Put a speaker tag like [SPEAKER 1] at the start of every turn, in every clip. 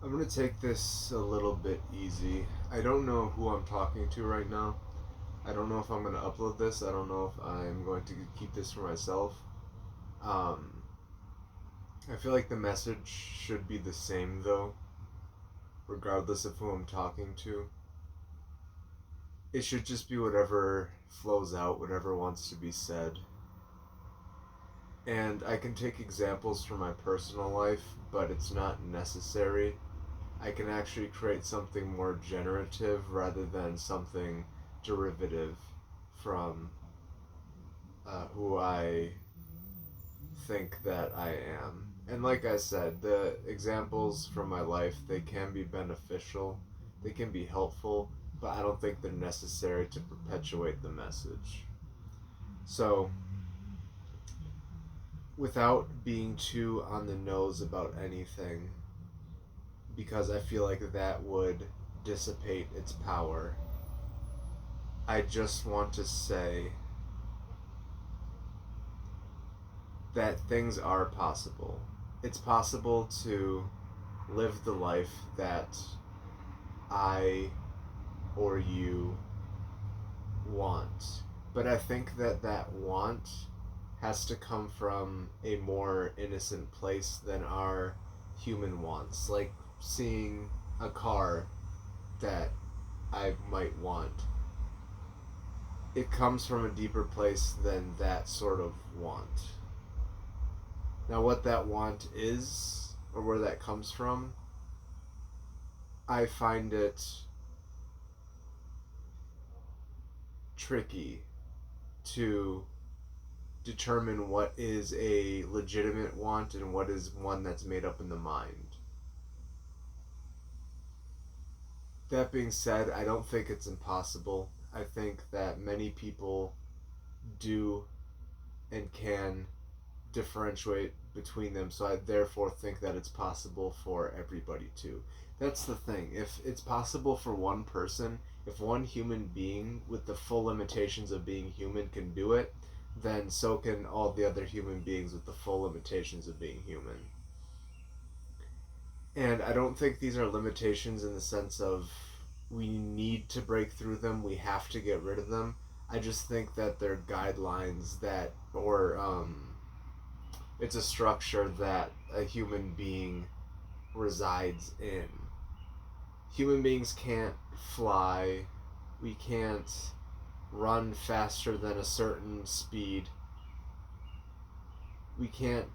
[SPEAKER 1] I'm gonna take this a little bit easy. I don't know who I'm talking to right now. I don't know if I'm gonna upload this. I don't know if I'm going to keep this for myself. Um, I feel like the message should be the same though, regardless of who I'm talking to. It should just be whatever flows out, whatever wants to be said. And I can take examples from my personal life, but it's not necessary. I can actually create something more generative rather than something derivative from who I think that I am. And like I said, the examples from my life, they can be beneficial, they can be helpful, but I don't think they're necessary to perpetuate the message. So, without being too on the nose about anything, because I feel like that would dissipate its power, I just want to say that things are possible. It's possible to live the life that I or you want. But I think that that want has to come from a more innocent place than our human wants. Like seeing a car that I might want. It comes from a deeper place than that sort of want. Now, what that want is, or where that comes from, I find it tricky to determine what is a legitimate want and what is one that's made up in the mind. That being said, I don't think it's impossible. I think that many people do and can differentiate between them, so I therefore think that it's possible for everybody to. That's the thing. If it's possible for one person, if one human being with the full limitations of being human can do it, then so can all the other human beings with the full limitations of being human. And I don't think these are limitations in the sense of we need to break through them, we have to get rid of them. I just think that they're guidelines that, or it's a structure that a human being resides in. Human beings can't fly, we can't run faster than a certain speed. We can't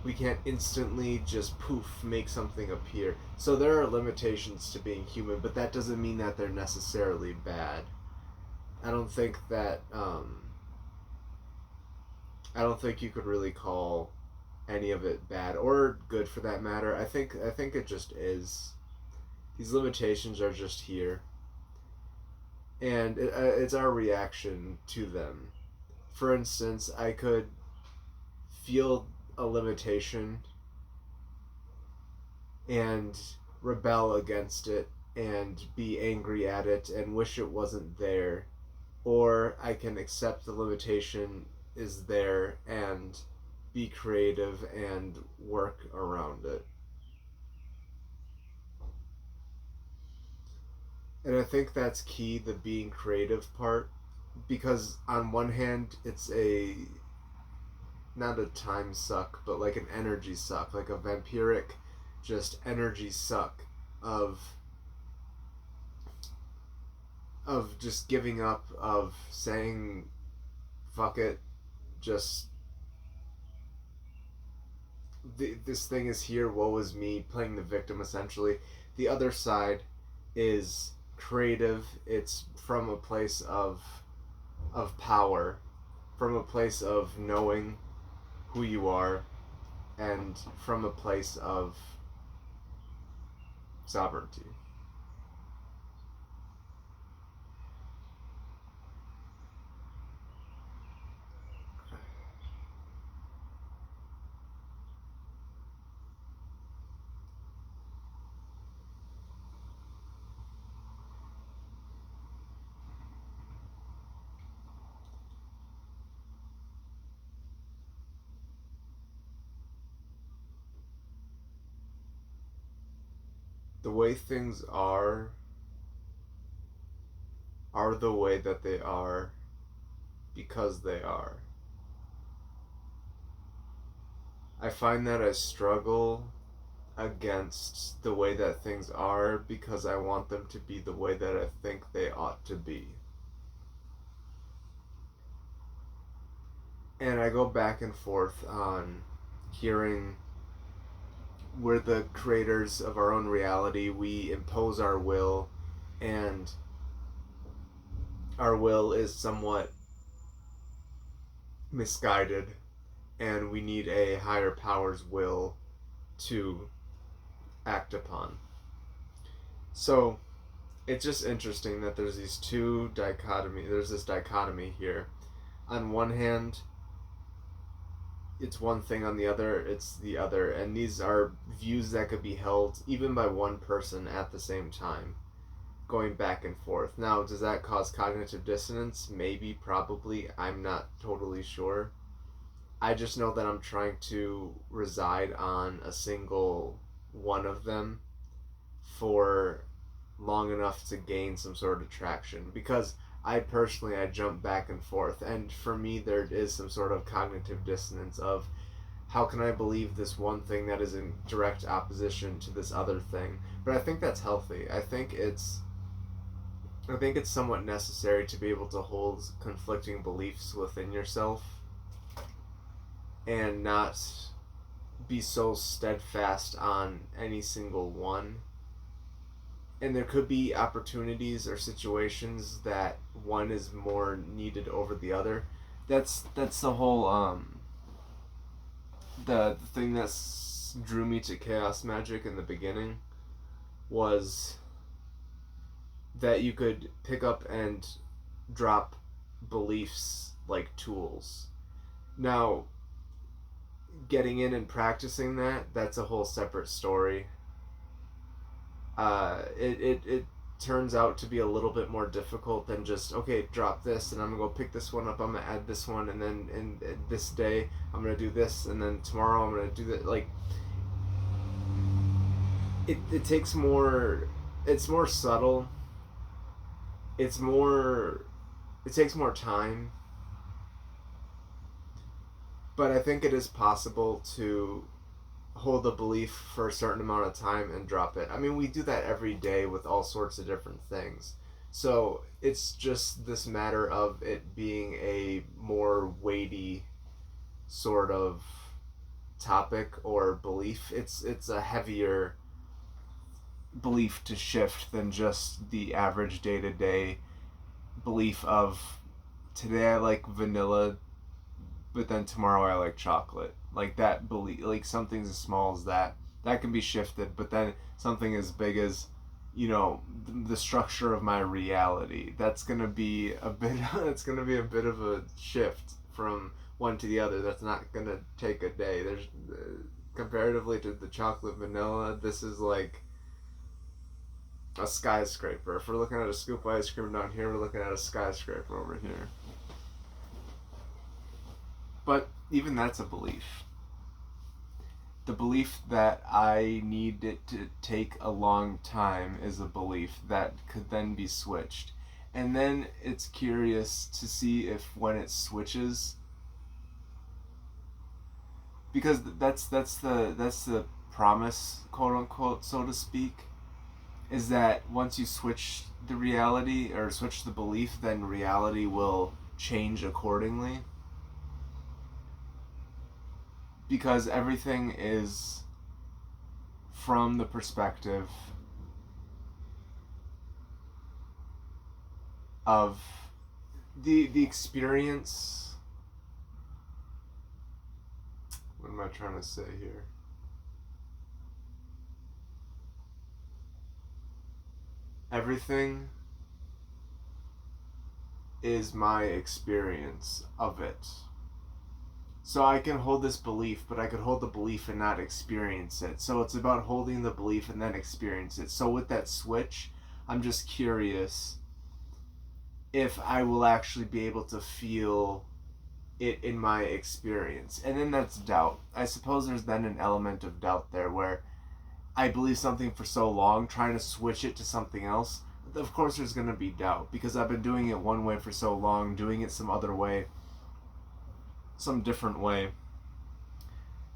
[SPEAKER 1] we can't instantly just poof make something appear. So there are limitations to being human, but that doesn't mean that they're necessarily bad. I don't think that I don't think you could really call any of it bad or good for that matter. I think it just is. These limitations are just here, and it's our reaction to them. For instance, I could feel a limitation and rebel against it and be angry at it and wish it wasn't there, or I can accept the limitation is there and be creative and work around it. And I think that's key, the being creative part, because on one hand, it's a not a time suck, but like an energy suck, like a vampiric just energy suck of just giving up, of saying fuck it, just this thing is here, woe is me, playing the victim essentially. The other side is creative. It's from a place of power, from a place of knowing who you are, and from a place of sovereignty. The way things are the way that they are because they are. I find that I struggle against the way that things are because I want them to be the way that I think they ought to be. And I go back and forth on hearing we're the creators of our own reality, we impose our will, and our will is somewhat misguided, and we need a higher power's will to act upon. So it's just interesting that there's this dichotomy here. On one hand, it's one thing, on the other it's the other, and these are views that could be held even by one person at the same time, going back and forth. Now, does that cause cognitive dissonance? Maybe, probably. I'm not totally sure. I just know that I'm trying to reside on a single one of them for long enough to gain some sort of traction, because I jump back and forth, and for me there is some sort of cognitive dissonance of how can I believe this one thing that is in direct opposition to this other thing. But I think that's healthy. I think it's somewhat necessary to be able to hold conflicting beliefs within yourself and not be so steadfast on any single one. And there could be opportunities or situations that one is more needed over the other. That's the whole the thing that drew me to chaos magic in the beginning, was that you could pick up and drop beliefs like tools. Now, getting in and practicing that's a whole separate story. It turns out to be a little bit more difficult than just, okay, drop this and I'm gonna go pick this one up, I'm gonna add this one, and then in this day I'm gonna do this, and then tomorrow I'm gonna do that. Like, it takes more, it's more subtle, it takes more time, but I think it is possible to hold a belief for a certain amount of time and drop it. I mean, we do that every day with all sorts of different things. So it's just this matter of it being a more weighty sort of topic or belief. It's a heavier belief to shift than just the average day-to-day belief of today I like vanilla, but then tomorrow I like chocolate. Like that belief, like something as small as that can be shifted, but then something as big as, the structure of my reality, that's gonna be a bit it's gonna be a bit of a shift from one to the other. That's not gonna take a day. There's comparatively to the chocolate vanilla, this is like a skyscraper. If we're looking at a scoop of ice cream down here, we're looking at a skyscraper over here. But even that's a belief. The belief that I need it to take a long time is a belief that could then be switched. And then it's curious to see if when it switches, because that's the promise, quote unquote, so to speak, is that once you switch the reality or switch the belief, then reality will change accordingly. Because everything is from the perspective of the experience. What am I trying to say here? Everything is my experience of it. So I can hold this belief, but I could hold the belief and not experience it. So it's about holding the belief and then experience it. So with that switch, I'm just curious if I will actually be able to feel it in my experience. And then that's doubt. I suppose there's then an element of doubt there where I believe something for so long, trying to switch it to something else, of course there's going to be doubt, because I've been doing it one way for so long. Doing it some other way, some different way,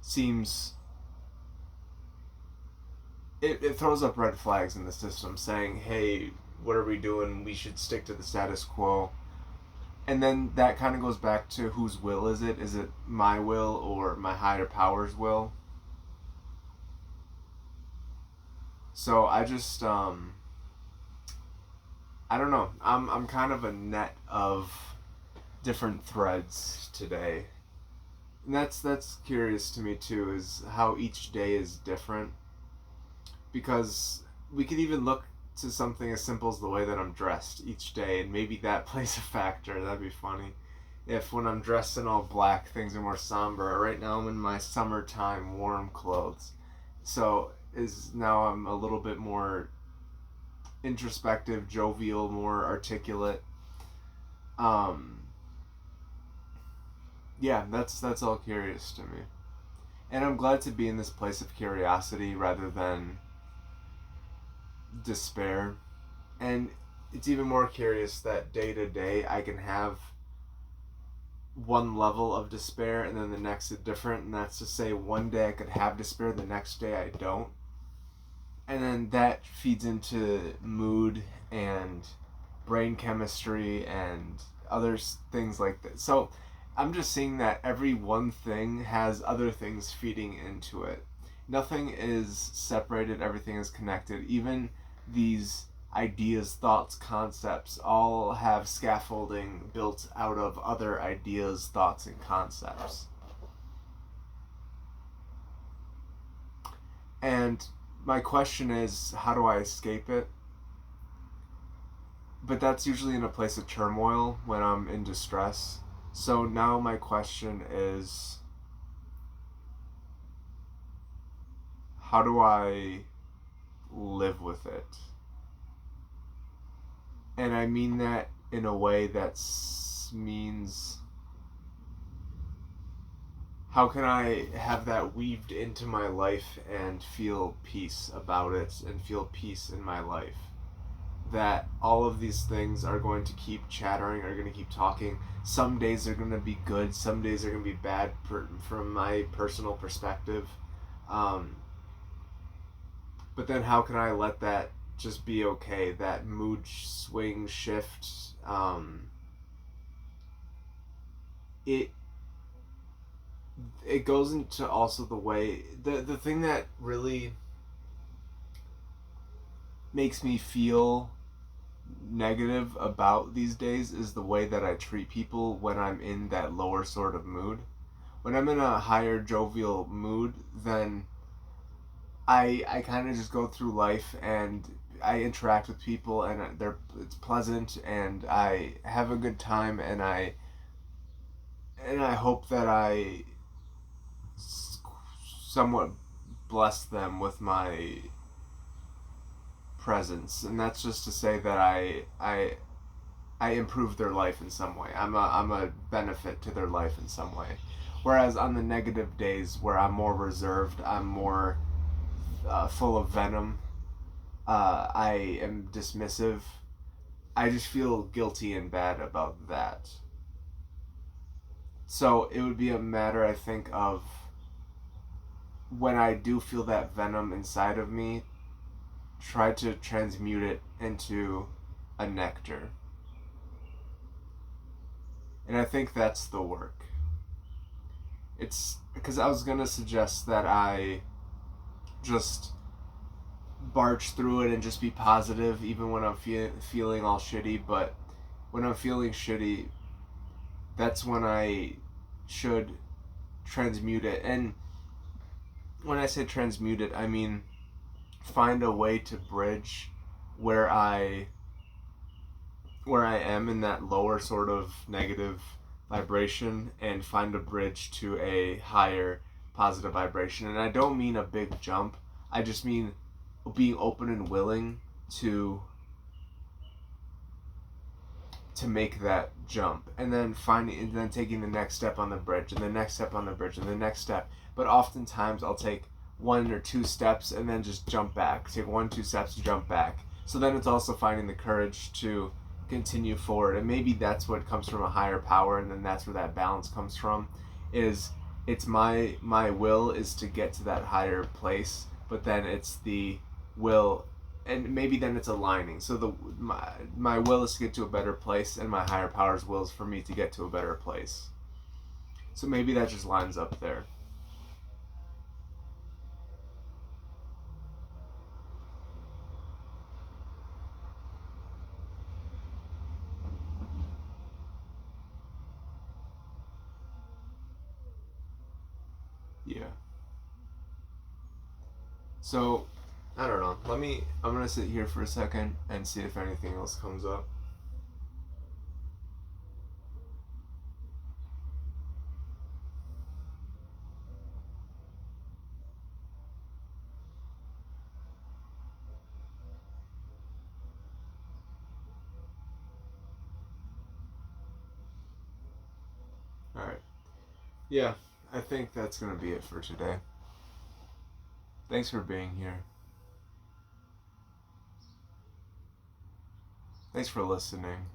[SPEAKER 1] seems, it throws up red flags in the system saying, hey, what are we doing? We should stick to the status quo. And then that kind of goes back to whose will is it? Is it my will or my higher power's will? So I just I don't know. I'm kind of a net of different threads today. And that's curious to me too, is how each day is different. Because we could even look to something as simple as the way that I'm dressed each day, and maybe that plays a factor. That'd be funny. If when I'm dressed in all black, things are more somber. Right now I'm in my summertime warm clothes. So now I'm a little bit more introspective, jovial, more articulate. Um, yeah, that's all curious to me. And I'm glad to be in this place of curiosity rather than despair. And it's even more curious that day to day I can have one level of despair and then the next is different. And that's to say, one day I could have despair, the next day I don't. And then that feeds into mood and brain chemistry and other things like that. So I'm just seeing that every one thing has other things feeding into it. Nothing is separated, everything is connected. Even these ideas, thoughts, concepts all have scaffolding built out of other ideas, thoughts, and concepts. And my question is, how do I escape it? But that's usually in a place of turmoil when I'm in distress. So now my question is, how do I live with it? And I mean that in a way that means, how can I have that weaved into my life and feel peace about it and feel peace in my life? That all of these things are going to keep chattering, are going to keep talking. Some days are going to be good, some days are going to be bad from my personal perspective. But then how can I let that just be okay? That mood swing shift, it goes into also the way, the thing that really makes me feel negative about these days is the way that I treat people when I'm in that lower sort of mood. When I'm in a higher jovial mood, then I kind of just go through life and I interact with people and it's pleasant and I have a good time and I hope that I somewhat bless them with my presence. And that's just to say that I improve their life in some way. I'm a benefit to their life in some way. Whereas on the negative days where I'm more reserved, I'm more full of venom, I am dismissive, I just feel guilty and bad about that. So it would be a matter, I think, of when I do feel that venom inside of me, try to transmute it into a nectar. And I think that's the work. It's because I was going to suggest that I just barge through it and just be positive even when I'm feeling all shitty. But when I'm feeling shitty, that's when I should transmute it. And when I say transmute it, I mean find a way to bridge where I am in that lower sort of negative vibration and find a bridge to a higher positive vibration. And I don't mean a big jump. I just mean being open and willing to make that jump, and then taking the next step on the bridge, and the next step on the bridge, and the next step. But oftentimes I'll take 1 or 2 steps and then just jump back. Take 1, 2 steps, jump back. So then it's also finding the courage to continue forward. And maybe that's what comes from a higher power, and then that's where that balance comes from. Is it's my will is to get to that higher place, but then it's the will, and maybe then it's aligning. So my will is to get to a better place, and my higher power's will is for me to get to a better place. So maybe that just lines up there. Yeah. So, I don't know. I'm gonna sit here for a second and see if anything else comes up. Alright. Yeah, I think that's gonna be it for today. Thanks for being here. Thanks for listening.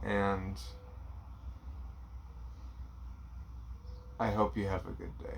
[SPEAKER 1] And I hope you have a good day.